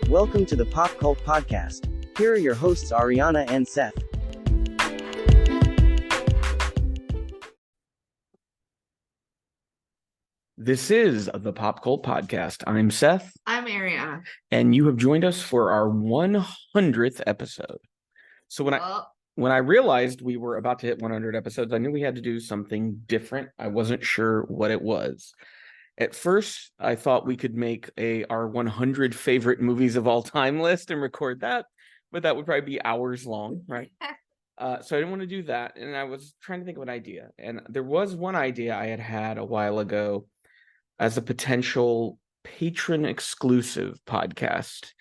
Welcome to the Pop Cult Podcast. Here are your hosts Ariana and Seth. This is the Pop Cult Podcast. I'm Seth. I'm Ariana. And you have joined us for our 100th episode. So when I realized we were about to hit 100 episodes, I knew we had to do something different. I wasn't sure what it was. At first, I thought we could make our 100 favorite movies of all time list and record that, but that would probably be hours long, right? So I didn't want to do that, and I was trying to think of an idea. And there was one idea I had a while ago as a potential patron exclusive podcast.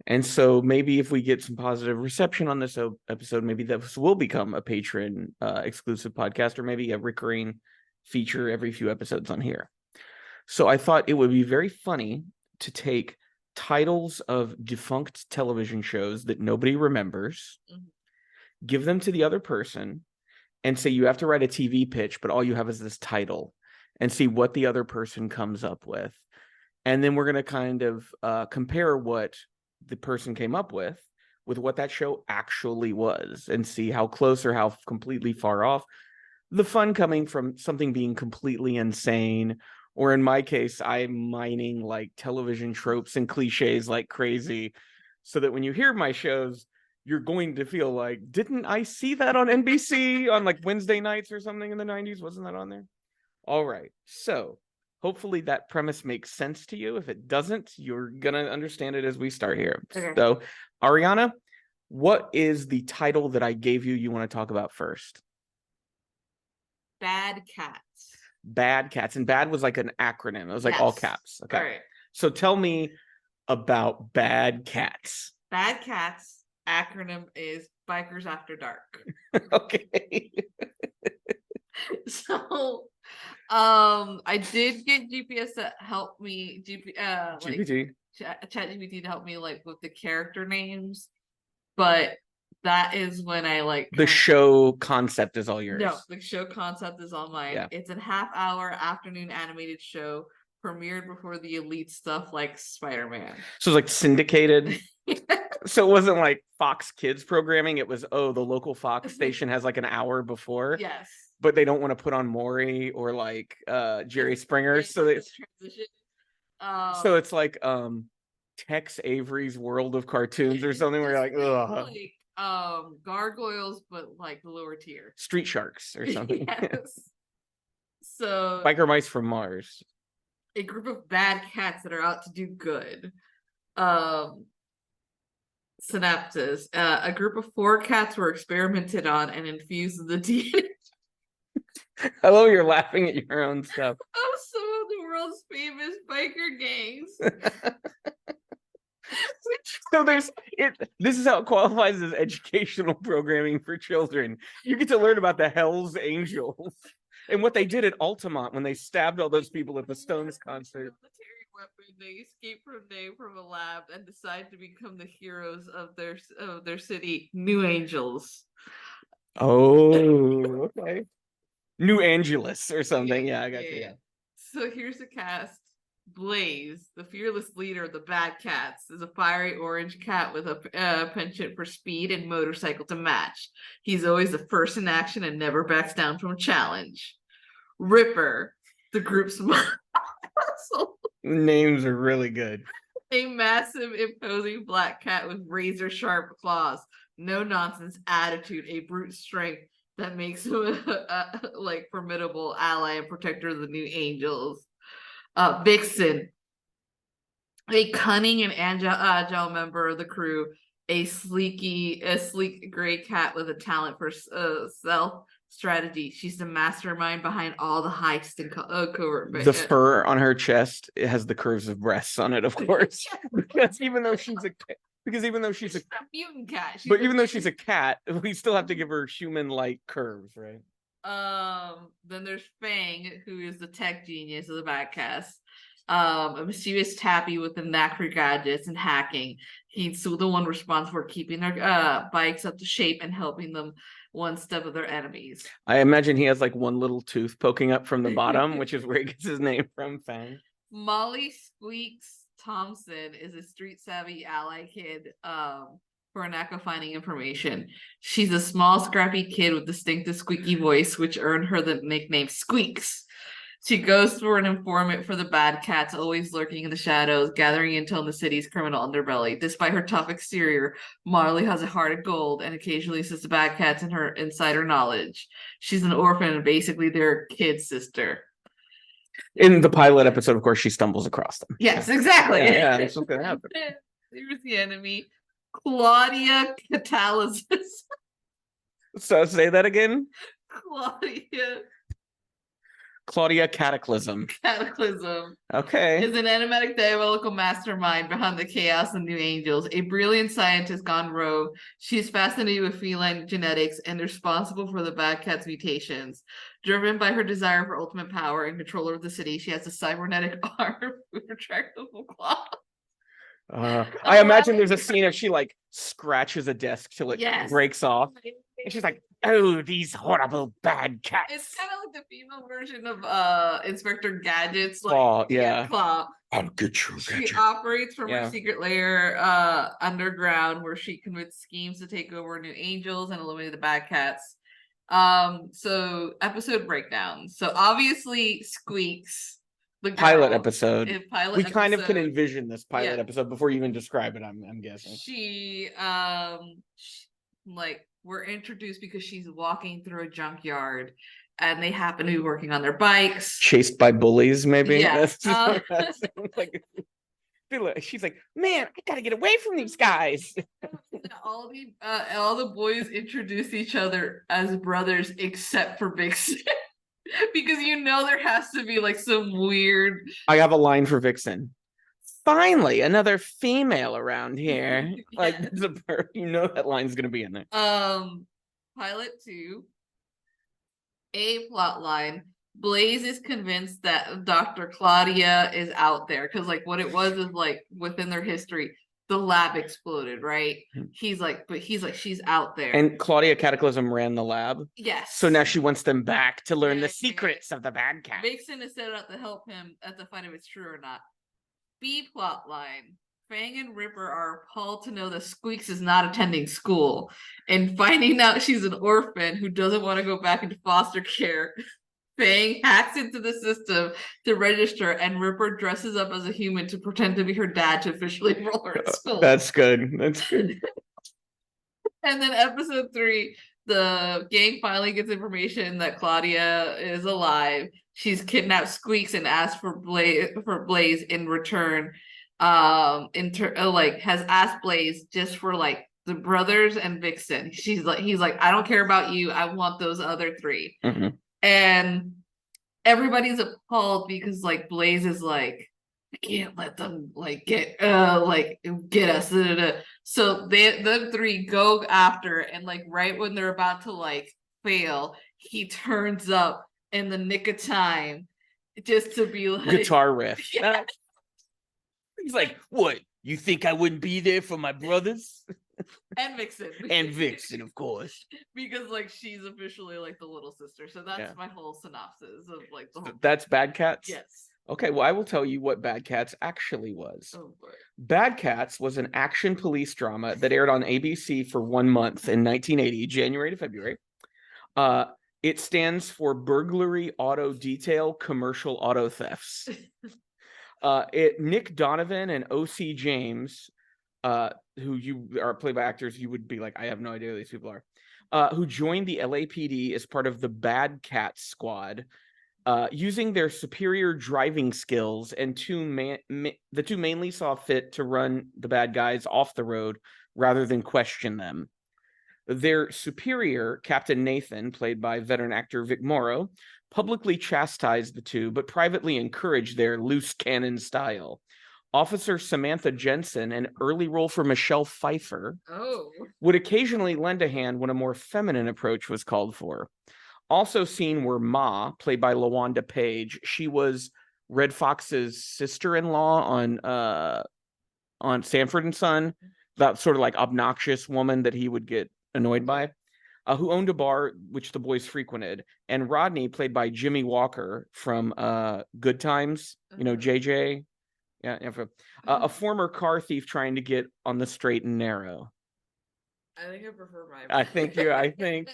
And so maybe if we get some positive reception on this episode, maybe this will become a patron exclusive podcast, or maybe a recurring feature every few episodes on here. So I thought it would be very funny to take titles of defunct television shows that nobody remembers, give them to the other person, and say you have to write a TV pitch, but all you have is this title, and see what the other person comes up with. And then we're going to kind of compare what the person came up with what that show actually was, and see how close or how completely far off. The fun coming from something being completely insane, or in my case, I'm mining like television tropes and cliches like crazy, so that when you hear my shows, you're going to feel like, didn't I see that on NBC on like Wednesday nights or something in the 90s? Wasn't that on there? All right. So hopefully that premise makes sense to you. If it doesn't, you're going to understand it as we start here. Okay. So, Ariana, what is the title that I gave you want to talk about first? Bad Cats. Bad Cats. And bad was like an acronym. It was like all caps. Okay. All right. So tell me about Bad Cats. Bad Cats acronym is Bikers After Dark. Okay. So I did get GPS to help me GPT. ChatGPT to help me like with the character names, but that is when I the show concept is all yours. No, the show concept is all mine. Yeah. It's a half-hour afternoon animated show premiered before the elite stuff like Spider-Man. So it's like syndicated. So it wasn't like Fox Kids programming. It was, the local Fox station has like an hour before. Yes. But they don't want to put on Maury or like Jerry Springer. So it's transition. So it's like Tex Avery's World of Cartoons or something where you're like, ugh. Like gargoyles, but like the lower tier. Street Sharks or something. Yes. So Biker Mice from Mars. A group of bad cats that are out to do good. Synapses. A group of 4 cats were experimented on and infused with the DNA. I love you're laughing at your own stuff. Of some of the world's famous biker gangs. So this is how it qualifies as educational programming for children. You get to learn about the Hells Angels and what they did at Altamont when they stabbed all those people at the Stones concert. Military weapon. They escaped from a lab and decide to become the heroes of their city, New Angels. Oh, okay. New Angeles or something. Yeah, I got you. Yeah. So here's the cast. Blaze, the fearless leader of the Bad Cats, is a fiery orange cat with a penchant for speed and motorcycle to match. He's always the first in action and never backs down from a challenge. Ripper, the group's muscle. Names are really good. A massive, imposing black cat with razor-sharp claws, no-nonsense attitude, a brute strength that makes him a formidable ally and protector of the New Angels. Vixen, a cunning and agile member of the crew, a sleek gray cat with a talent for stealth strategy. She's the mastermind behind all the heists and covert. The fur on her chest, it has the curves of breasts on it, of course. Because even though she's a mutant cat, even though she's a cat, we still have to give her human-like curves, right? Then there's Fang, who is the tech genius of the Batcast. A mischievous tappy with a knack for gadgets and hacking. He's the one responsible for keeping their bikes up to shape and helping them one step of their enemies. I imagine he has like one little tooth poking up from the bottom, which is where he gets his name from, Fang. Molly Squeaks Thompson is a street-savvy ally kid for a knack of finding information. She's a small, scrappy kid with distinctive squeaky voice, which earned her the nickname Squeaks. She goes for an informant for the bad cats, always lurking in the shadows, gathering intel in the city's criminal underbelly. Despite her tough exterior, Marley has a heart of gold and occasionally assists the bad cats in her insider knowledge. She's an orphan and basically their kid sister. In the pilot episode, of course, she stumbles across them. Yes, exactly. Yeah, that's what's gonna happen. Here's the enemy, Claudia Catalysis. So say that again. Claudia Cataclysm. Okay. Is an enigmatic diabolical mastermind behind the chaos and New Angels. A brilliant scientist gone rogue. She's fascinated with feline genetics and responsible for the bad cat's mutations. Driven by her desire for ultimate power and control over the city, she has a cybernetic arm with retractable claws. I imagine there's a scene of she like scratches a desk till it breaks off. And she's like, "Oh, these horrible bad cats." It's kind of like the female version of Inspector Gadget's like Claw, yeah. Claw. I'll get you. She operates from her secret lair underground, where she commits schemes to take over New Angels and eliminate the bad cats. So episode breakdown. So obviously Squeaks, the girl, pilot episode. We kind of can envision this pilot episode before you even describe it. I'm guessing she like we're introduced because she's walking through a junkyard and they happen to be working on their bikes, chased by bullies, maybe. Yeah. She's like, "Man, I gotta get away from these guys." All the boys introduce each other as brothers except for Vixen. Because there has to be like some weird. I have a line for Vixen. Finally, another female around here. Like, that line's gonna be in there. Pilot 2. A plot line. Blaze is convinced that Dr. Claudia is out there because, like, what it was is like within their history, the lab exploded, right? He's like, she's out there. And Claudia Cataclysm ran the lab. Yes. So now she wants them back to learn the secrets of the bad cat. Vixen is set up to help him at the find if it's true or not. B plot line. Fang and Ripper are appalled to know that Squeaks is not attending school and finding out she's an orphan who doesn't want to go back into foster care. Fang hacks into the system to register, and Ripper dresses up as a human to pretend to be her dad to officially enroll her at school. That's good. And then episode 3, the gang finally gets information that Claudia is alive. She's kidnapped Squeaks and asked for Blaze in return. Has asked Blaze just for like the brothers and Vixen. He's like, I don't care about you. I want those other 3. Mm-hmm. And everybody's appalled because like Blaze is like, I can't let them get us. So the 3 go after, and like right when they're about to like fail, he turns up in the nick of time just to be like guitar riff. Yeah. He's like, "What? You think I wouldn't be there for my brothers?" And Vixen. And Vixen, of course. Because like she's officially like the little sister. So that's my whole synopsis of like the whole. That's Bad Cats? Yes. Okay, well, I will tell you what Bad Cats actually was. Oh boy. Bad Cats was an action police drama that aired on ABC for 1 month in 1980, January to February. It stands for Burglary Auto Detail Commercial Auto Thefts. Nick Donovan and O.C. James, who you are played by actors, you would be like, I have no idea who these people are, who joined the LAPD as part of the Bad Cats squad, using their superior driving skills, and the two mainly saw fit to run the bad guys off the road rather than question them. Their superior, Captain Nathan, played by veteran actor Vic Morrow, publicly chastised the two, but privately encouraged their loose cannon style. Officer Samantha Jensen, an early role for Michelle Pfeiffer, would occasionally lend a hand when a more feminine approach was called for. Also seen were Ma, played by LaWanda Page. She was Red Fox's sister-in-law on Sanford and Son, that sort of like obnoxious woman that he would get annoyed by, who owned a bar which the boys frequented. And Rodney, played by Jimmy Walker from Good Times, JJ, Yeah, a former car thief trying to get on the straight and narrow. I think I prefer my. I think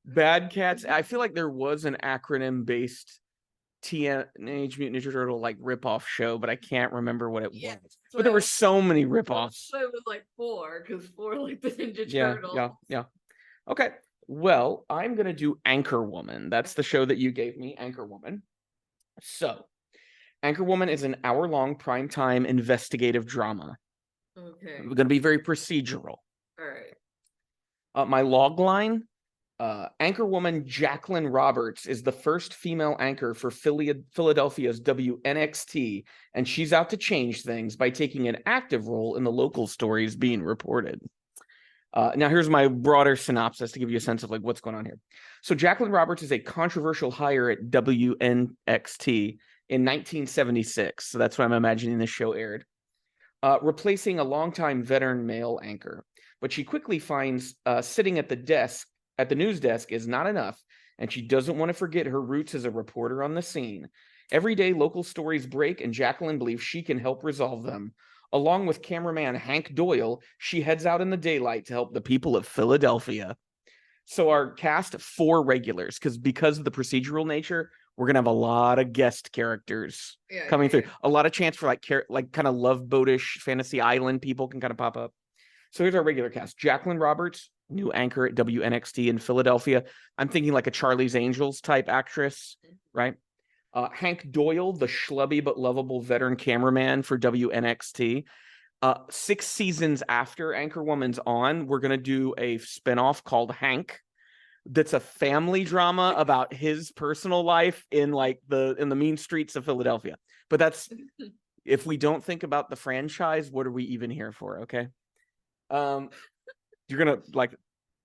Bad Cats. I feel like there was an acronym based Teenage Mutant Ninja Turtle like ripoff show, but I can't remember what it was. But there were so many ripoffs. So it was like 4, because 4 like the Ninja Turtles. Yeah. Okay. Well, I'm gonna do Anchorwoman. That's the show that you gave me, Anchorwoman. So, Anchorwoman is an hour-long primetime investigative drama. Okay. We're gonna be very procedural. All right. My log line. Anchorwoman Jacqueline Roberts is the first female anchor for Philadelphia's WNXT, and she's out to change things by taking an active role in the local stories being reported. Now, here's my broader synopsis to give you a sense of like what's going on here. So Jacqueline Roberts is a controversial hire at WNXT in 1976. So that's what I'm imagining this show aired, replacing a longtime veteran male anchor. But she quickly finds sitting at the news desk is not enough, and she doesn't want to forget her roots as a reporter on the scene. Every day, local stories break, and Jacqueline believes she can help resolve them. Along with cameraman Hank Doyle, she heads out in the daylight to help the people of Philadelphia. So our cast, 4 regulars, because of the procedural nature, we're gonna have a lot of guest characters coming through. A lot of chance for like kind of Love Boatish, Fantasy Island people can kind of pop up. So here's our regular cast: Jacqueline Roberts, new anchor at WNXT in Philadelphia. I'm thinking like a Charlie's Angels type actress, right? Hank Doyle, the schlubby but lovable veteran cameraman for WNXT. 6 seasons after Anchorwoman's on, we're going to do a spinoff called Hank. That's a family drama about his personal life in the mean streets of Philadelphia. But that's, if we don't think about the franchise, what are we even here for? Okay. You're going to like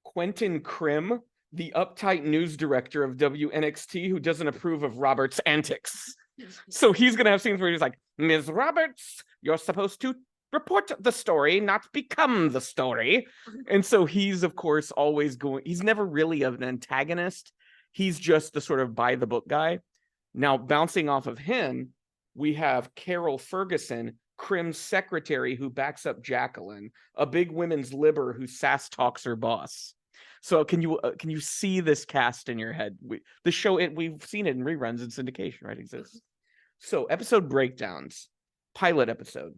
Quentin Krim, the uptight news director of WNXT, who doesn't approve of Roberts' antics. So he's going to have scenes where he's like, Ms. Roberts, you're supposed to report the story, not become the story. And so he's, of course, always he's never really an antagonist. He's just the sort of by the book guy. Now, bouncing off of him, we have Carol Ferguson, Krim's secretary, who backs up Jacqueline, a big women's libber who sass talks her boss. So can you see this cast in your head? The show, we've seen it in reruns and syndication, right? Exists. So episode breakdowns. Pilot episode.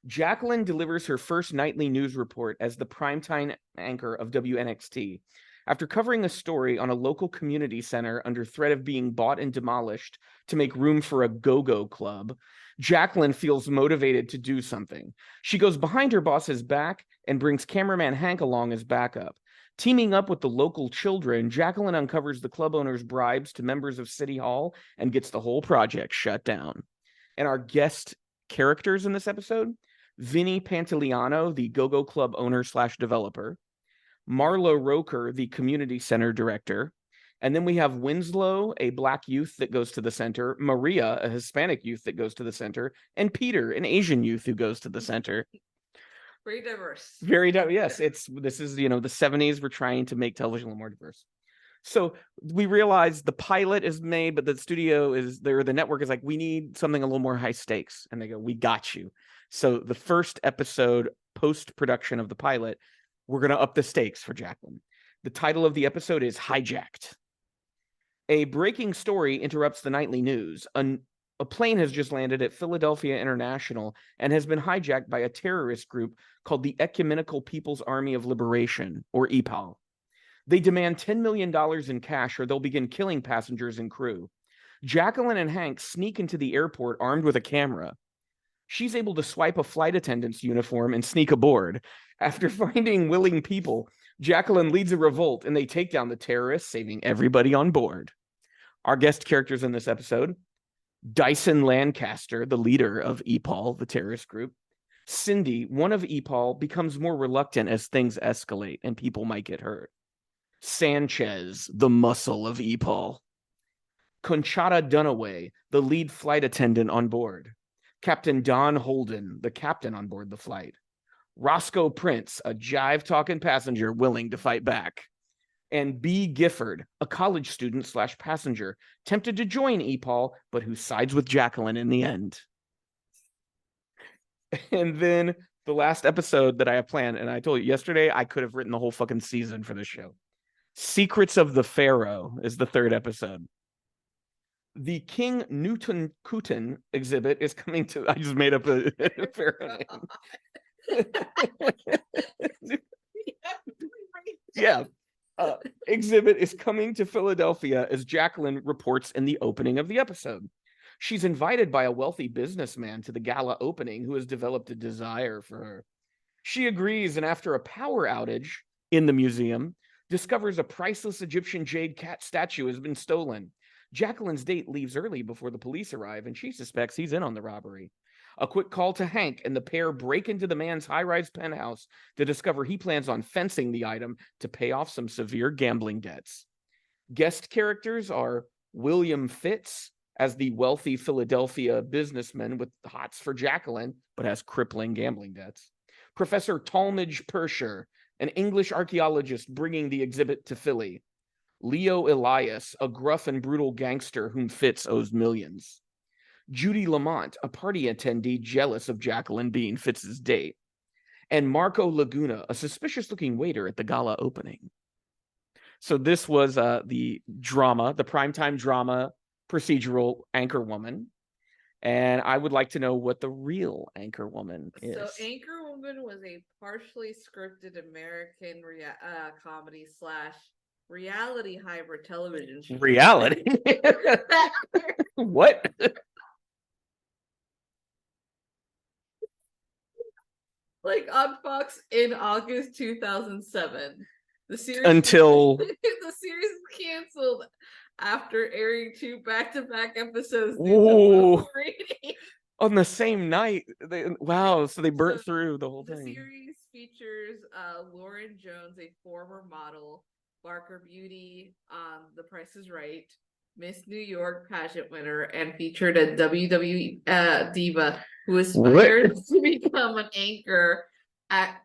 Jacqueline delivers her first nightly news report as the primetime anchor of WNXT. After covering a story on a local community center under threat of being bought and demolished to make room for a go-go club, Jacqueline feels motivated to do something. She goes behind her boss's back and brings cameraman Hank along as backup. Teaming up with the local children, Jacqueline uncovers the club owner's bribes to members of City Hall and gets the whole project shut down. And our guest characters in this episode: Vinny Pantiliano, the go-go club owner / developer; Marlo Roker, the community center director; and then we have Winslow, a black youth that goes to the center; Maria, a Hispanic youth that goes to the center; and Peter, an Asian youth who goes to the center. Very diverse. Very diverse. Yes, this is the 70s. We're trying to make television a little more diverse. So we realize the pilot is made, but the studio is there. The network is like, we need something a little more high stakes, and they go, we got you. So the first episode, post-production of the pilot, we're going to up the stakes for Jacqueline. The title of the episode is Hijacked. A breaking story interrupts the nightly news. A plane has just landed at Philadelphia International and has been hijacked by a terrorist group called the Ecumenical People's Army of Liberation, or EPAL. They demand $10 million in cash or they'll begin killing passengers and crew. Jacqueline and Hank sneak into the airport armed with a camera. She's able to swipe a flight attendant's uniform and sneak aboard. After finding willing people, Jacqueline leads a revolt and they take down the terrorists, saving everybody on board. Our guest characters in this episode: Dyson Lancaster, the leader of EPAL, the terrorist group. Cindy, one of EPAL, becomes more reluctant as things escalate and people might get hurt. Sanchez, the muscle of EPAL. Conchata Dunaway, the lead flight attendant on board. Captain Don Holden, the captain on board the flight. Roscoe Prince, a jive-talking passenger willing to fight back. And B. Gifford, a college student / passenger, tempted to join EPAL, but who sides with Jacqueline in the end. And then the last episode that I have planned, and I told you yesterday, I could have written the whole fucking season for this show. Secrets of the Pharaoh is the third episode. The King Newton Kutin exhibit is coming to. I just made up a pharaoh name. Yeah. Exhibit is coming to Philadelphia as Jacqueline reports in the opening of the episode. She's invited by a wealthy businessman to the gala opening who has developed a desire for her. She agrees, and after a power outage in the museum, discovers a priceless Egyptian jade cat statue has been stolen. Jacqueline's date leaves early before the police arrive, and she suspects he's in on the robbery. A quick call to Hank, and the pair break into the man's high-rise penthouse to discover he plans on fencing the item to pay off some severe gambling debts. Guest characters are William Fitz as the wealthy Philadelphia businessman with hots for Jacqueline, but has crippling gambling debts. Professor Talmadge Persher, an English archaeologist bringing the exhibit to Philly. Leo Elias, a gruff and brutal gangster whom Fitz owes millions. Judy Lamont, a party attendee jealous of Jacqueline being Fitz's date. And Marco Laguna, a suspicious-looking waiter at the gala opening. So this was the drama, the primetime drama procedural Anchorwoman. And I would like to know what the real Anchorwoman is. So Anchorwoman was a partially scripted American comedy / reality hybrid television show. Reality? What? Like on Fox in August 2007. The series Until the series was canceled after airing 2 back-to-back episodes due to low ratings. On the same night. So they burnt through the whole thing. The series features Lauren Jones, a former model, Barker Beauty, The Price is Right, Miss New York pageant winner, and featured a WWE diva who aspired to become an anchor at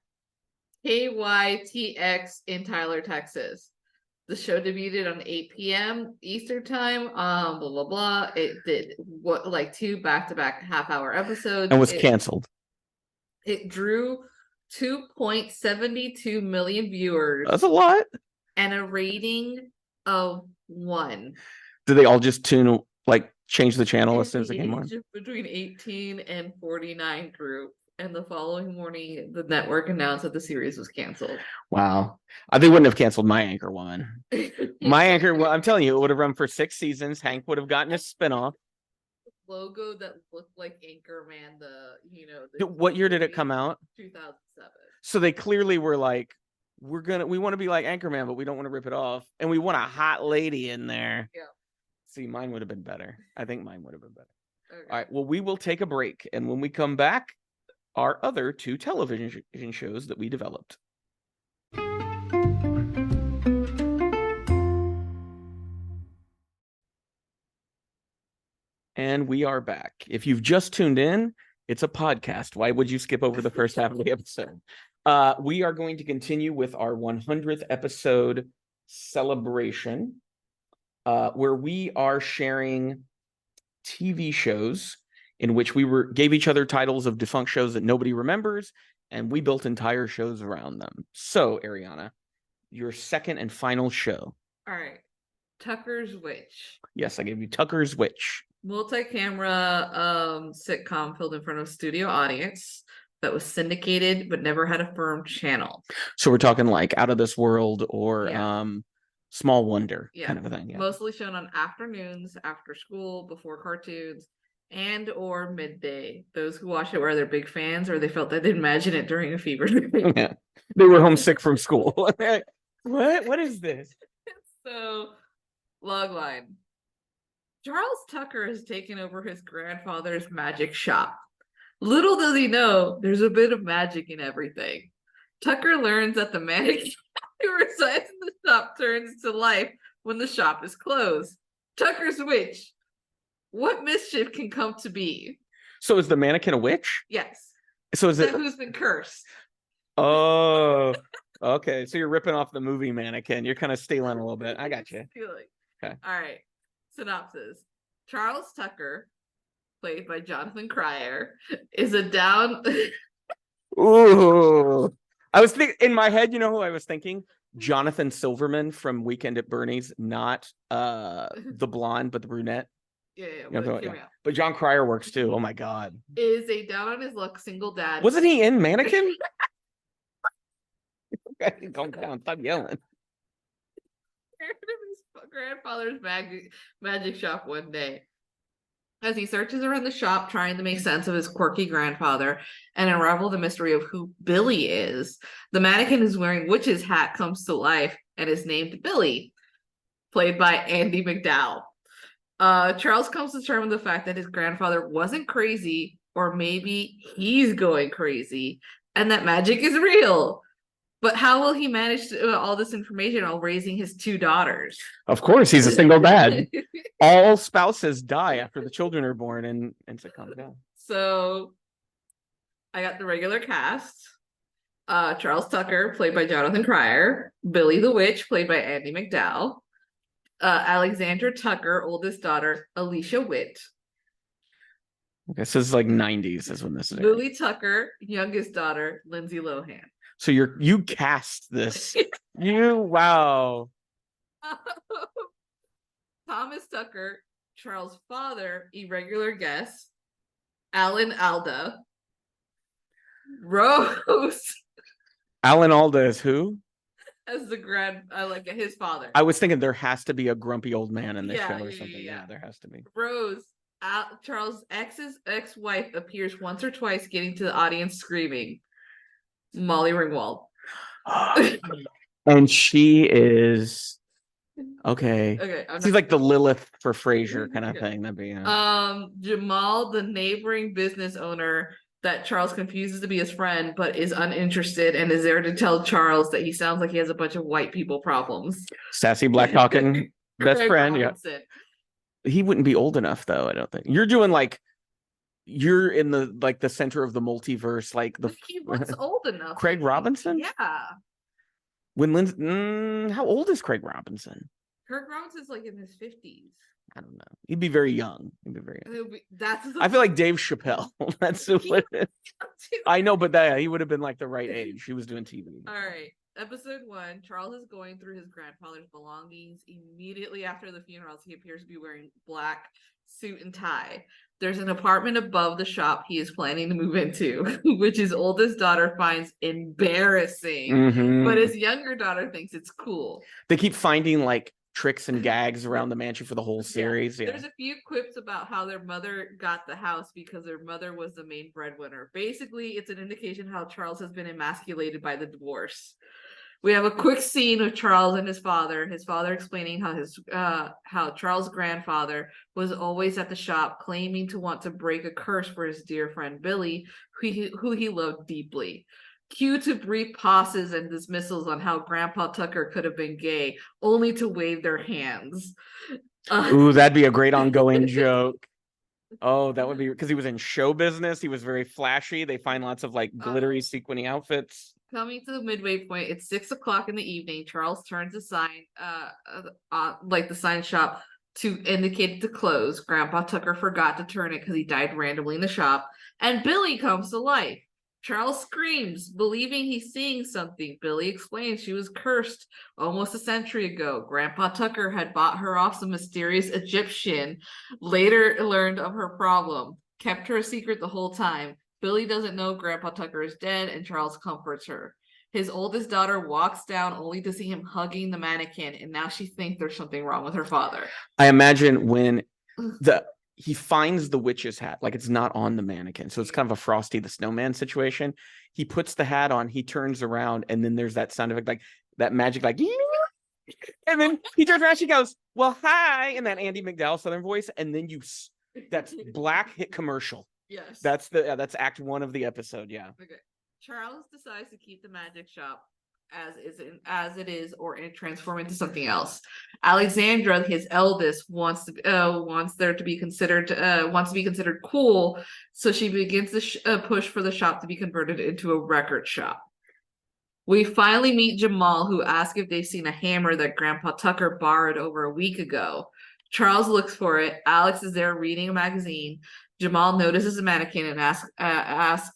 KYTX in Tyler, Texas. The show debuted on 8 p.m. Eastern time. Blah blah blah. It did 2 back-to-back half-hour episodes and was canceled. It drew 2.72 million viewers. That's a lot. And a rating of 1. Did they all just change the channel as soon as it came on? Between 18 and 49 group. And the following morning, the network announced that the series was canceled. Wow. They wouldn't have canceled my Anchorwoman. I'm telling you, it would have run for 6 seasons. Hank would have gotten a spinoff. Logo that looked like Anchorman, what year did it come out? 2007. So they clearly were like, we want to be like Anchorman, but we don't want to rip it off. And we want a hot lady in there. Yeah. See, mine would have been better. I think mine would have been better. Okay. All right. Well, we will take a break. And when we come back, our other 2 television shows that we developed. And we are back. If you've just tuned in, it's a podcast. Why would you skip over the first half of the episode? We are going to continue with our 100th episode celebration, where we are sharing TV shows in which we gave each other titles of defunct shows that nobody remembers, and we built entire shows around them. So, Ariana, your second and final show. All right. Tucker's Witch. Yes, I gave you Tucker's Witch. Multi-camera sitcom filmed in front of a studio audience that was syndicated but never had a firm channel. So we're talking like Out of This World or Small Wonder kind of a thing. Yeah. Mostly shown on afternoons, after school, before cartoons, and or midday. Those who watch it were either big fans or they felt they didn't imagine it during a fever dream. Yeah. They were homesick from school. What is this? So, logline. Charles Tucker has taken over his grandfather's magic shop. Little does he know, there's a bit of magic in everything. Tucker learns that the mannequin who resides in the shop turns to life when the shop is closed. Tucker's Witch. What mischief can come to be? So is the mannequin a witch? Yes. So is it who's been cursed? Oh, okay. So you're ripping off the movie Mannequin. You're kind of stealing a little bit. I got you. Stealing. Okay. All right. Synopsis. Charles Tucker, played by Jonathan Cryer, is a down. Ooh. I was thinking in my head, you know who I was thinking? Jonathan Silverman from Weekend at Bernie's, not the blonde, but the brunette. Yeah, You know, but hear me out. But John Cryer works too. Oh my god. Is a down on his luck single dad. Wasn't he in Mannequin? Okay, calm down. Stop yelling. His grandfather's magic shop one day. As he searches around the shop trying to make sense of his quirky grandfather and unravel the mystery of who Billy is, the mannequin who's wearing witch's hat comes to life and is named Billy, played by Andy McDowell. Charles comes to terms with the fact that his grandfather wasn't crazy, or maybe he's going crazy, and that magic is real. But how will he manage all this information while raising his 2 daughters? Of course, he's a single dad. All spouses die after the children are born, and so calm down. So I got the regular cast. Charles Tucker, played by Jonathan Cryer. Billy the Witch, played by Andy McDowell. Alexandra Tucker, oldest daughter, Alicia Witt. This is like 90s is when this is. Lily Tucker, youngest daughter, Lindsay Lohan. So you cast this. Wow. Thomas Tucker, Charles' father, irregular guest, Alan Alda. Rose. Alan Alda is who? As the his father. I was thinking there has to be a grumpy old man in this Yeah, show or yeah, something. yeah. Yeah, there has to be. Rose, Charles' ex-wife appears once or twice, getting to the audience screaming. Molly Ringwald. And she is okay. Okay, she's like the Lilith for Frasier kind of thing. That'd be Jamal, the neighboring business owner that Charles confuses to be his friend, but is uninterested and is there to tell Charles that he sounds like he has a bunch of white people problems. Sassy black talking best Craig friend. Robinson. Yeah, he wouldn't be old enough though. I don't think you're doing like. You're in the center of the multiverse, like he was old enough. Craig Robinson? Yeah. When how old is Craig Robinson? Craig Robinson's like in his 50s. I don't know. He'd be very young. I feel like Dave Chappelle. That's what I know, but he would have been like the right age. He was doing TV. All right. Episode 1, Charles is going through his grandfather's belongings. Immediately after the funerals, he appears to be wearing black suit and tie. There's an apartment above the shop he is planning to move into, which his oldest daughter finds embarrassing, but his younger daughter thinks it's cool. They keep finding like tricks and gags around the mansion for the whole series. Yeah. There's a few quips about how their mother got the house because their mother was the main breadwinner. Basically, it's an indication how Charles has been emasculated by the divorce. We have a quick scene of Charles and his father explaining how Charles' grandfather was always at the shop claiming to want to break a curse for his dear friend Billy, who he loved deeply. Cue to brief pauses and dismissals on how Grandpa Tucker could have been gay, only to wave their hands. Ooh, that'd be a great ongoing joke. Oh, that would be because he was in show business. He was very flashy. They find lots of like glittery sequiny outfits. Coming to the midway point, it's 6:00 in the evening. Charles turns the sign, like the sign shop, to indicate it to close. Grandpa Tucker forgot to turn it because he died randomly in the shop, and Billy comes to life. Charles screams, believing he's seeing something. Billy explains she was cursed almost a century ago. Grandpa Tucker had bought her off some mysterious Egyptian, later learned of her problem, kept her a secret the whole time. Billy doesn't know Grandpa Tucker is dead, and Charles comforts her. His oldest daughter walks down only to see him hugging the mannequin, and now she thinks there's something wrong with her father. I imagine when he finds the witch's hat, like it's not on the mannequin, so it's kind of a Frosty the Snowman situation. He puts the hat on, he turns around, and then there's that sound effect, like that magic, like, and then he turns around, she goes, "Well, hi," in that Andy McDowell Southern voice, and then that's black hit commercial. Yes. That's act 1 of the episode. Yeah. Okay. Charles decides to keep the magic shop as it is, or transform into something else. Alexandra, his eldest, wants to be considered cool, so she begins to push for the shop to be converted into a record shop. We finally meet Jamal, who asks if they've seen a hammer that Grandpa Tucker borrowed over a week ago. Charles looks for it. Alex is there reading a magazine. Jamal notices a mannequin and asks,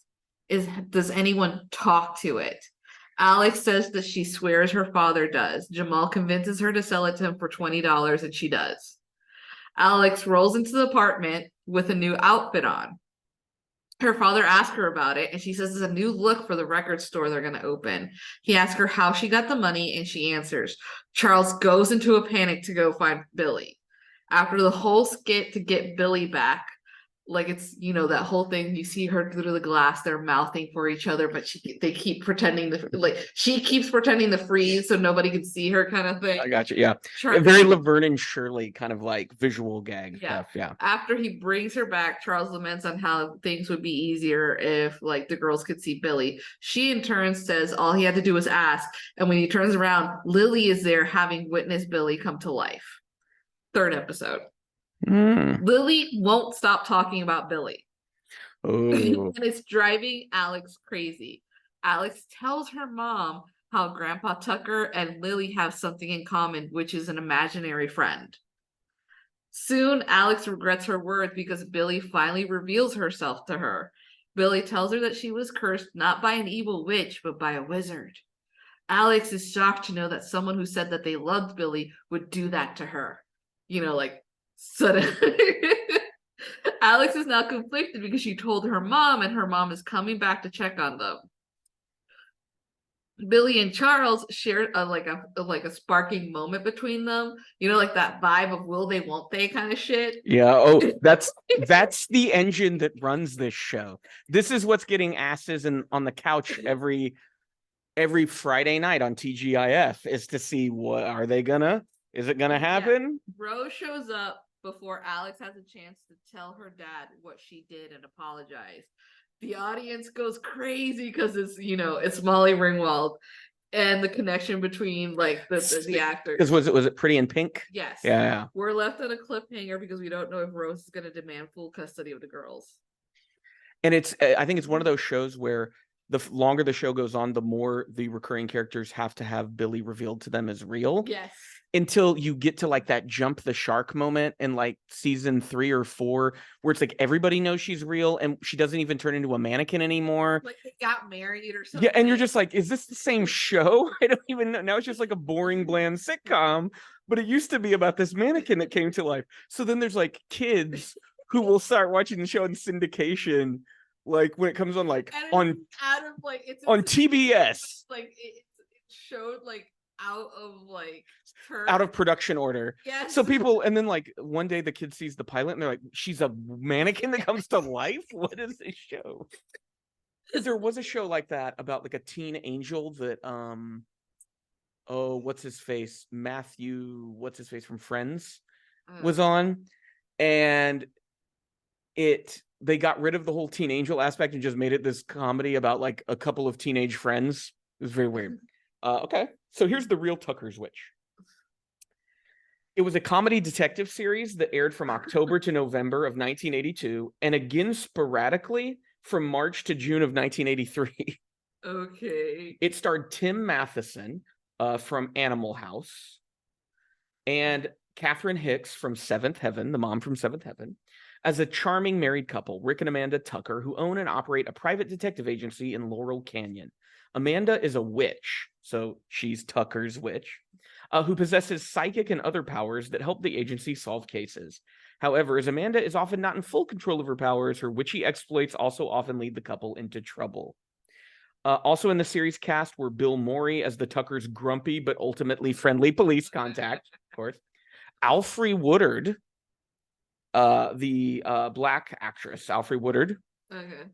does anyone talk to it? Alex says that she swears her father does. Jamal convinces her to sell it to him for $20, and she does. Alex rolls into the apartment with a new outfit on. Her father asks her about it, and she says it's a new look for the record store they're going to open. He asks her how she got the money, and she answers. Charles goes into a panic to go find Billy. After the whole skit to get Billy back, like it's, that whole thing, you see her through the glass, they're mouthing for each other, but they keep pretending she keeps pretending to freeze so nobody can see her, kind of thing. I got you. Yeah. Very Laverne and Shirley kind of like visual gag stuff. Yeah. After he brings her back, Charles laments on how things would be easier if the girls could see Billy. She in turn says all he had to do was ask, and when he turns around, Lily is there having witnessed Billy come to life. 3rd episode. Lily won't stop talking about Billy. And it's driving Alex crazy. Alex tells her mom how Grandpa Tucker and Lily have something in common, which is an imaginary friend. Soon, Alex regrets her words because Billy finally reveals herself to her. Billy tells her that she was cursed not by an evil witch, but by a wizard. Alex is shocked to know that someone who said that they loved Billy would do that to her. Suddenly. Alex is now conflicted because she told her mom, and her mom is coming back to check on them. Billy and Charles share a sparking moment between them. That vibe of will they, won't they kind of shit. Yeah. Oh, that's the engine that runs this show. This is what's getting asses on the couch every Friday night on TGIF, is to see what are they gonna. Is it gonna happen? Yeah. Rose shows up before Alex has a chance to tell her dad what she did and apologize. The audience goes crazy because it's Molly Ringwald, and the connection between the actors. Because was it Pretty in Pink? Yes. Yeah. We're left on a cliffhanger because we don't know if Rose is going to demand full custody of the girls. And I think it's one of those shows where the longer the show goes on, the more the recurring characters have to have Billy revealed to them as real. Yes. Until you get to that jump the shark moment in season 3 or 4, where it's everybody knows she's real and she doesn't even turn into a mannequin anymore. They got married or something. Yeah, and you're just is this the same show? I don't even know. Now it's just a boring, bland sitcom, but it used to be about this mannequin that came to life. So then there's kids who will start watching the show in syndication, when it comes on on TBS. It showed out of production order. Yes. So people, and then one day the kid sees the pilot and they're she's a mannequin that comes to life? What is this show? Because there was a show like that about a teen angel that what's his face from Friends was on, and they got rid of the whole teen angel aspect and just made it this comedy about a couple of teenage friends. It was very weird. Okay, so here's the real Tucker's Witch. It was a comedy detective series that aired from October to November of 1982, and again sporadically from March to June of 1983. Okay. It starred Tim Matheson from Animal House, and Catherine Hicks from Seventh Heaven, the mom from Seventh Heaven, as a charming married couple, Rick and Amanda Tucker, who own and operate a private detective agency in Laurel Canyon. Amanda is a witch, so she's Tucker's witch, who possesses psychic and other powers that help the agency solve cases. However, as Amanda is often not in full control of her powers, her witchy exploits also often lead the couple into trouble. Also in the series cast were Bill Morey as the Tucker's grumpy but ultimately friendly police contact, of course. Alfre Woodard, the black actress, Alfre Woodard,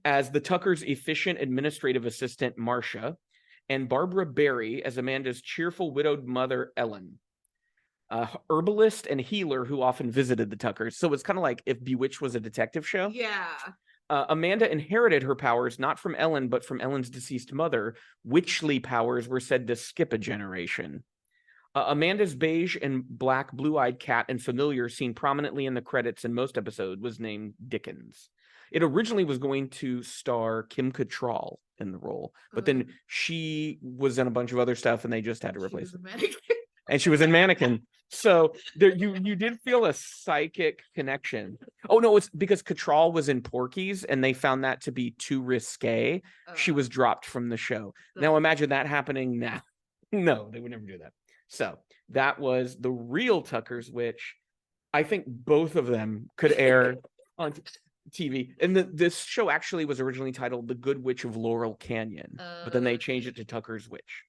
as the Tucker's efficient administrative assistant, Marcia, and Barbara Barry as Amanda's cheerful widowed mother, Ellen. Herbalist and healer who often visited the Tuckers. So it's kind of like if Bewitched was a detective show. Yeah. Amanda inherited her powers not from Ellen, but from Ellen's deceased mother. Witchly powers were said to skip a generation. Amanda's beige and black blue-eyed cat and familiar seen prominently in the credits in most episodes was named Dickens. It originally was going to star Kim Cattrall in the role, but then she was in a bunch of other stuff and they just had to replace her. and she was in Mannequin. So there, you did feel a psychic connection. Oh no, it's because Cattrall was in Porky's, and they found that to be too risque. She was dropped from the show. Now imagine that happening now. No, they would never do that. So that was the real Tuckers, which I think both of them could air on TV. And this show actually was originally titled The Good Witch of Laurel Canyon, but then they changed it to Tucker's Witch.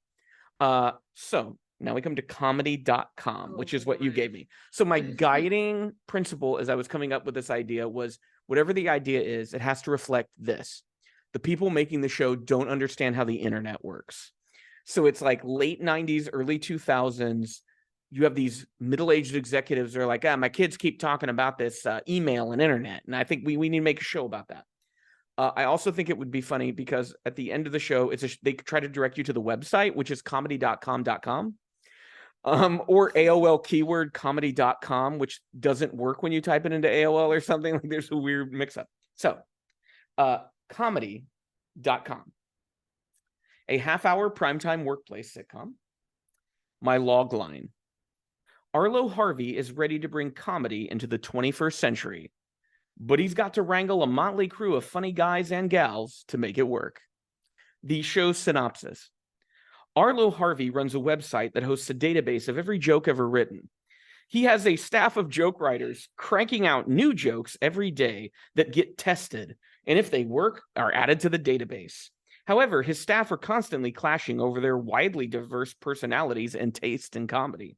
So now we come to comedy.com, which is what you gave me. So my guiding principle as I was coming up with this idea was whatever the idea is, it has to reflect this. The people making the show don't understand how the internet works. So it's like late 90s, early 2000s. You have these middle-aged executives that are like, my kids keep talking about this email and internet. And I think we need to make a show about that. I also think it would be funny because at the end of the show, they try to direct you to the website, which is comedy.com.com. Or AOL keyword comedy.com, which doesn't work when you type it into AOL or something. Like there's a weird mix-up. So comedy.com. A half-hour primetime workplace sitcom. My log line. Arlo Harvey is ready to bring comedy into the 21st century, but he's got to wrangle a motley crew of funny guys and gals to make it work. The show's synopsis. Arlo Harvey runs a website that hosts a database of every joke ever written. He has a staff of joke writers cranking out new jokes every day that get tested, and if they work, are added to the database. However, his staff are constantly clashing over their widely diverse personalities and taste in comedy.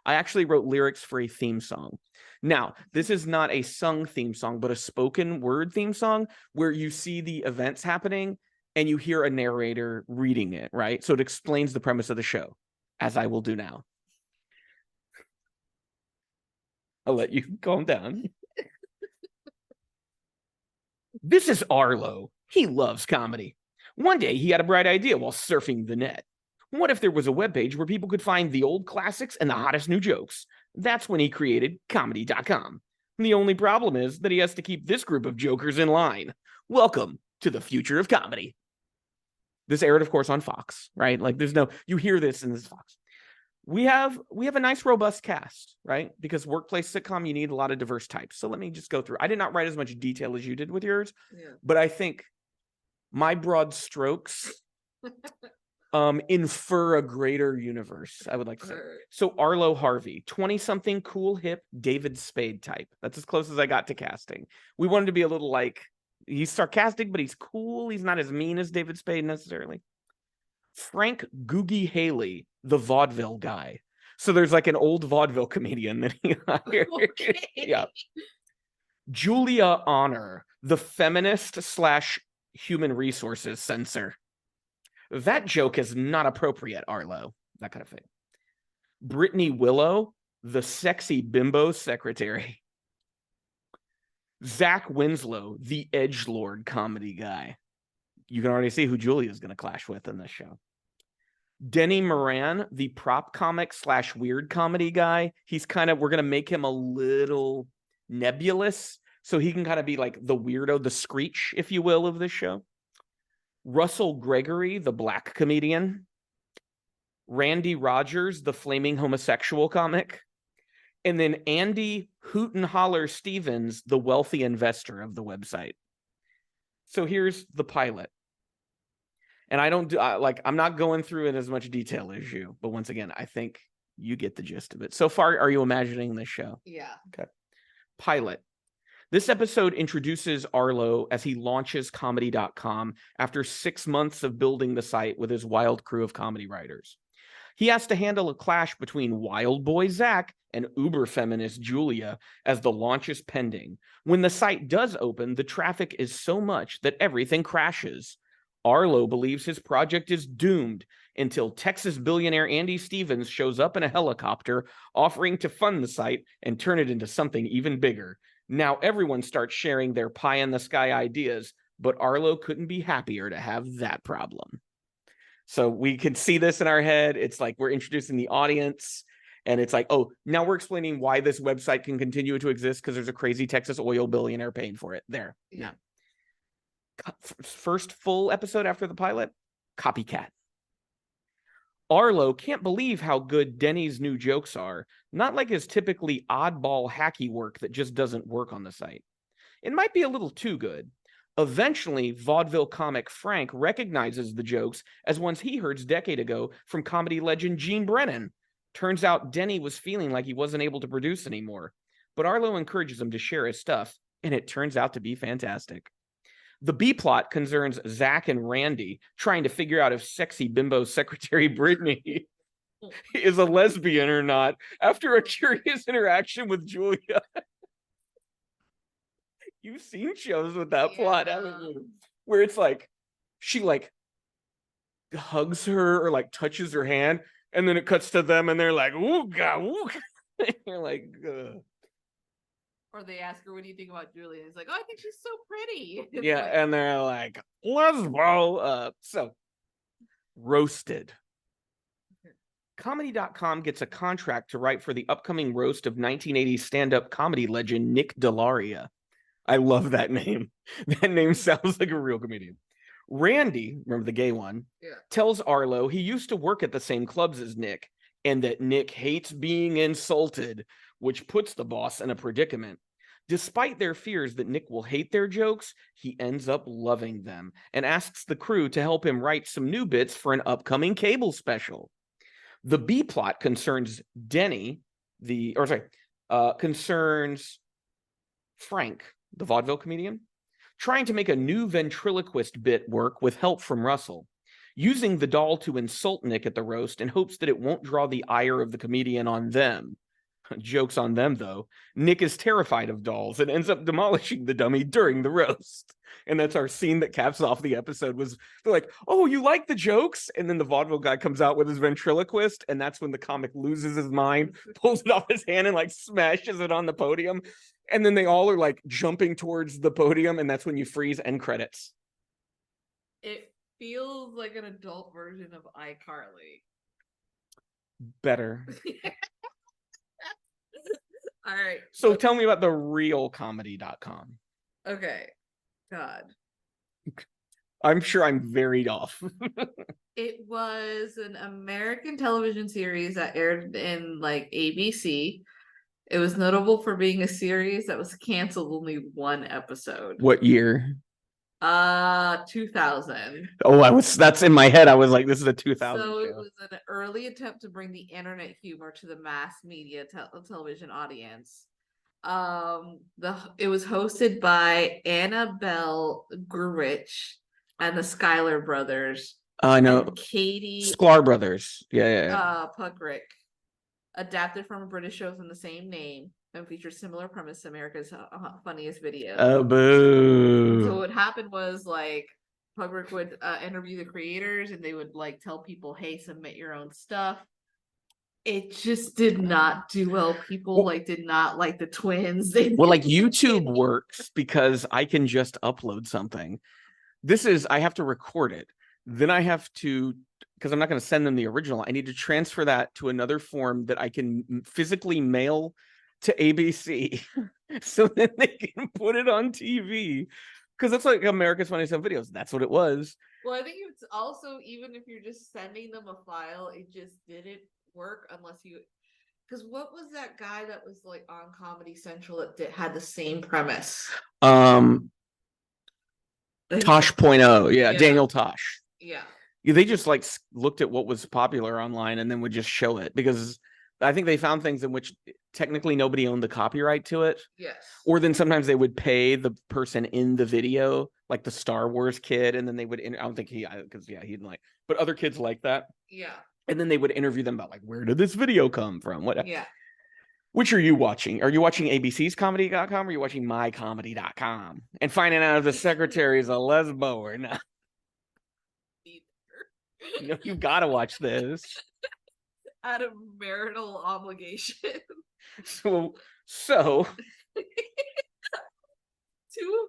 I actually wrote lyrics for a theme song. Now, this is not a sung theme song, but a spoken word theme song where you see the events happening and you hear a narrator reading it, right? So it explains the premise of the show, as I will do now. I'll let you calm down. This is Arlo. He loves comedy. One day he had a bright idea while surfing the net. What if there was a webpage where people could find the old classics and the hottest new jokes? That's when he created comedy.com. The only problem is that he has to keep this group of jokers in line. Welcome to the future of comedy. This aired, of course, on Fox, right? Like you hear this in this Fox. We have a nice robust cast, right? Because workplace sitcom, you need a lot of diverse types. So let me just go through. I did not write as much detail as you did with yours, but I think my broad strokes infer a greater universe, I would like to say. So Arlo Harvey, 20-something cool, hip, David Spade type. That's as close as I got to casting. We wanted to be a little like, he's sarcastic, but he's cool. He's not as mean as David Spade necessarily. Frank Googie Haley, the vaudeville guy. So there's like an old vaudeville comedian that he hired. Okay. Yeah. Julia Honor, the feminist / human resources censor. That joke is not appropriate, Arlo. That kind of thing. Brittany Willow, the sexy bimbo secretary. Zach Winslow, the edgelord comedy guy. You can already see who Julia's going to clash with in this show. Denny Moran, the prop comic / weird comedy guy. We're going to make him a little nebulous, so he can kind of be like the weirdo, the Screech, if you will, of this show. Russell Gregory, the black comedian. Randy Rogers, the flaming homosexual comic. And then Andy Hoot and Holler Stevens, the wealthy investor of the website. So here's the pilot. And I'm not going through it as much detail as you, but once again, I think you get the gist of it. So far, are you imagining this show? Yeah. Okay. Pilot. This episode introduces Arlo as he launches comedy.com after 6 months of building the site with his wild crew of comedy writers. He has to handle a clash between wild boy Zach and uber feminist Julia as the launch is pending. When the site does open, the traffic is so much that everything crashes. Arlo believes his project is doomed until Texas billionaire Andy Stevens shows up in a helicopter offering to fund the site and turn it into something even bigger. Now everyone starts sharing their pie-in-the-sky ideas, but Arlo couldn't be happier to have that problem. So we can see this in our head. It's like we're introducing the audience, and it's like, oh, now we're explaining why this website can continue to exist because there's a crazy Texas oil billionaire paying for it. There. Yeah. First full episode after the pilot, copycat. Arlo can't believe how good Denny's new jokes are, not like his typically oddball hacky work that just doesn't work on the site. It might be a little too good. Eventually, vaudeville comic Frank recognizes the jokes as ones he heard a decade ago from comedy legend Gene Brennan. Turns out Denny was feeling like he wasn't able to produce anymore, but Arlo encourages him to share his stuff, and it turns out to be fantastic. The B plot concerns Zach and Randy trying to figure out if sexy bimbo secretary Brittany is a lesbian or not after a curious interaction with Julia. You've seen shows with that plot, haven't you? Where it's like she like hugs her or like touches her hand, and then it cuts to them and they're like, "Ooga, ooga." You're like, ugh. Or they ask her, "What do you think about Julia?" And it's like, "Oh, I think she's so pretty." Yeah, Like, and they're like, lesbo. So roasted. Comedy.com gets a contract to write for the upcoming roast of 1980s stand-up comedy legend Nick Delaria. I love that name. That name sounds like a real comedian. Randy, remember the gay one, tells Arlo he used to work at the same clubs as Nick and that Nick hates being insulted, which puts the boss in a predicament. Despite their fears that Nick will hate their jokes, he ends up loving them and asks the crew to help him write some new bits for an upcoming cable special. The B plot concerns concerns Frank, the vaudeville comedian, trying to make a new ventriloquist bit work with help from Russell, using the doll to insult Nick at the roast in hopes that it won't draw the ire of the comedian on them. Joke's on them, though. Nick is terrified of dolls and ends up demolishing the dummy during the roast. And that's our scene that caps off the episode. Was they're like, "Oh, you like the jokes?" And then the vaudeville guy comes out with his ventriloquist, and that's when the comic loses his mind, pulls it off his hand, and like smashes it on the podium. And then they all are like jumping towards the podium, and that's when you freeze end credits. It feels like an adult version of iCarly. Better. All right. So tell me about the real comedy.com. Okay. God. I'm sure I'm very off. It was an American television series that aired in like ABC. It was notable for being a series that was canceled only one episode. What year? 2000. Oh, that's in my head. I was like, this is a 2000 So show. it was an early attempt to bring the internet humor to the mass media television audience. It was hosted by Annabelle Grich and the Schuyler brothers. I know. Katie Sklar brothers. Yeah. Puckrick. Adapted from a British show from the same name and features similar premise to America's Funniest Video. Oh, boo. So what happened was like Puckrick would interview the creators and they would like tell people, "Hey, submit your own stuff." It just did not do well. People did not like the twins. Like YouTube works because I can just upload something. I have to record it. Then I have to, because I'm not going to send them the original. I need to transfer that to another form that I can physically mail to ABC so that they can put it on TV. Because that's like America's Funniest Home Videos. That's what it was. Well, I think it's also, even if you're just sending them a file, it just didn't work unless you, because what was that guy that was like on Comedy Central that had the same premise? Tosh.0. Yeah, Daniel Tosh. Yeah. They just like looked at what was popular online and then would just show it, because I think they found things in which technically nobody owned the copyright to it. Yes. Or then sometimes they would pay the person in the video, like the Star Wars kid, and then they would, I don't think he didn't like, but other kids like that. Yeah. And then they would interview them about like, where did this video come from? What? Yeah. Which are you watching? Are you watching ABC's comedy.com or are you watching mycomedy.com and finding out if the secretary is a lesbo or not? No, you gotta watch this. Out of marital obligation. So two of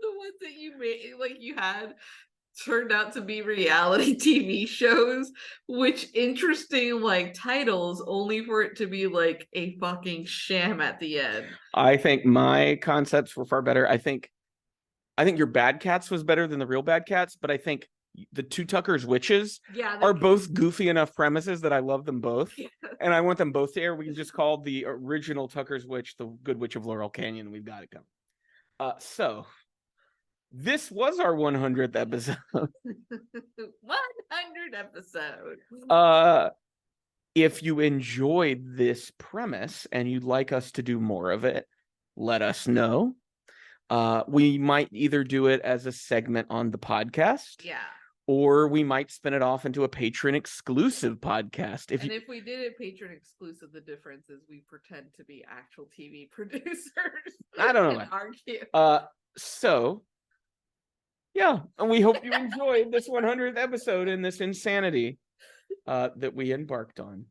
the ones that you made, like you had, turned out to be reality TV shows, which interesting like titles, only for it to be like a fucking sham at the end. I think my concepts were far better. I think Your Bad Cats was better than The Real Bad Cats, but I think the Two Tuckers Witches Yeah, are both goofy enough premises that I love them both. Yeah. And I want them both to air. We can just call the original Tucker's Witch the Good Witch of Laurel Canyon. We've got it coming. So this was our 100th episode. 100 episode. If you enjoyed this premise and you'd like us to do more of it, let us know. We might either do it as a segment on the podcast. Yeah. Or we might spin it off into a patron exclusive podcast. If we did it patron exclusive, the difference is we pretend to be actual TV producers. I don't know. Argue. So yeah, and we hope you enjoyed this 100th episode and this insanity that we embarked on.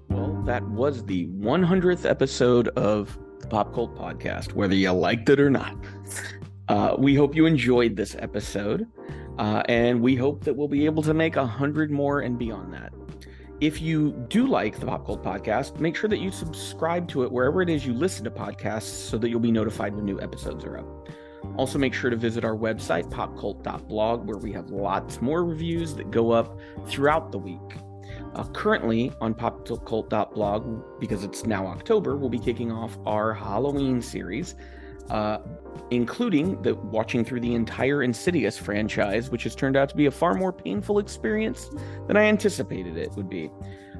Well, that was the 100th episode of the Pop Cult Podcast, whether you liked it or not. We hope you enjoyed this episode, and we hope that we'll be able to make 100 more and beyond that. If you do like the Pop Cult Podcast, make sure that you subscribe to it wherever it is you listen to podcasts so that you'll be notified when new episodes are up. Also, make sure to visit our website, popcult.blog, where we have lots more reviews that go up throughout the week. Currently on popcult.blog, because it's now October, we'll be kicking off our Halloween series, including watching through the entire Insidious franchise, which has turned out to be a far more painful experience than I anticipated it would be.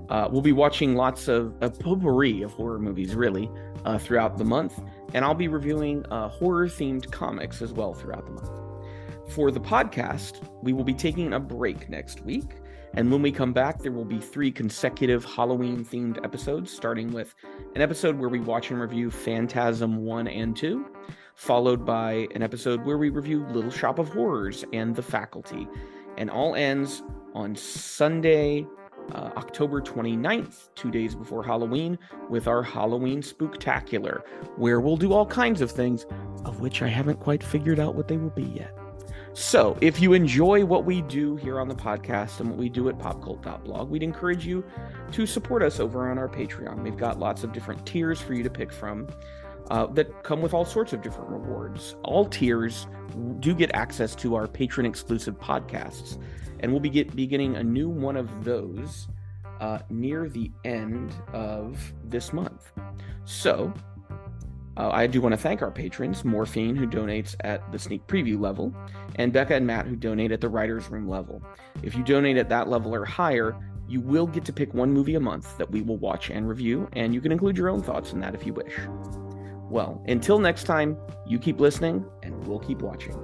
We'll be watching lots of a potpourri of horror movies, really, throughout the month, and I'll be reviewing horror-themed comics as well throughout the month. For the podcast, we will be taking a break next week, and when we come back, there will be 3 consecutive Halloween-themed episodes, starting with an episode where we watch and review Phantasm 1 and 2, followed by an episode where we review Little Shop of Horrors and The Faculty, and all ends on Sunday, October 29th, 2 days before Halloween, with our Halloween Spooktacular, where we'll do all kinds of things, of which I haven't quite figured out what they will be yet. So, if you enjoy what we do here on the podcast and what we do at popcult.blog, we'd encourage you to support us over on our Patreon. We've got lots of different tiers for you to pick from that come with all sorts of different rewards. All tiers do get access to our patron-exclusive podcasts, and we'll be beginning a new one of those near the end of this month. So, I do want to thank our patrons, Morphine, who donates at the sneak preview level, and Becca and Matt, who donate at the writer's room level. If you donate at that level or higher, you will get to pick one movie a month that we will watch and review, and you can include your own thoughts in that if you wish. Well, until next time, you keep listening, and we'll keep watching.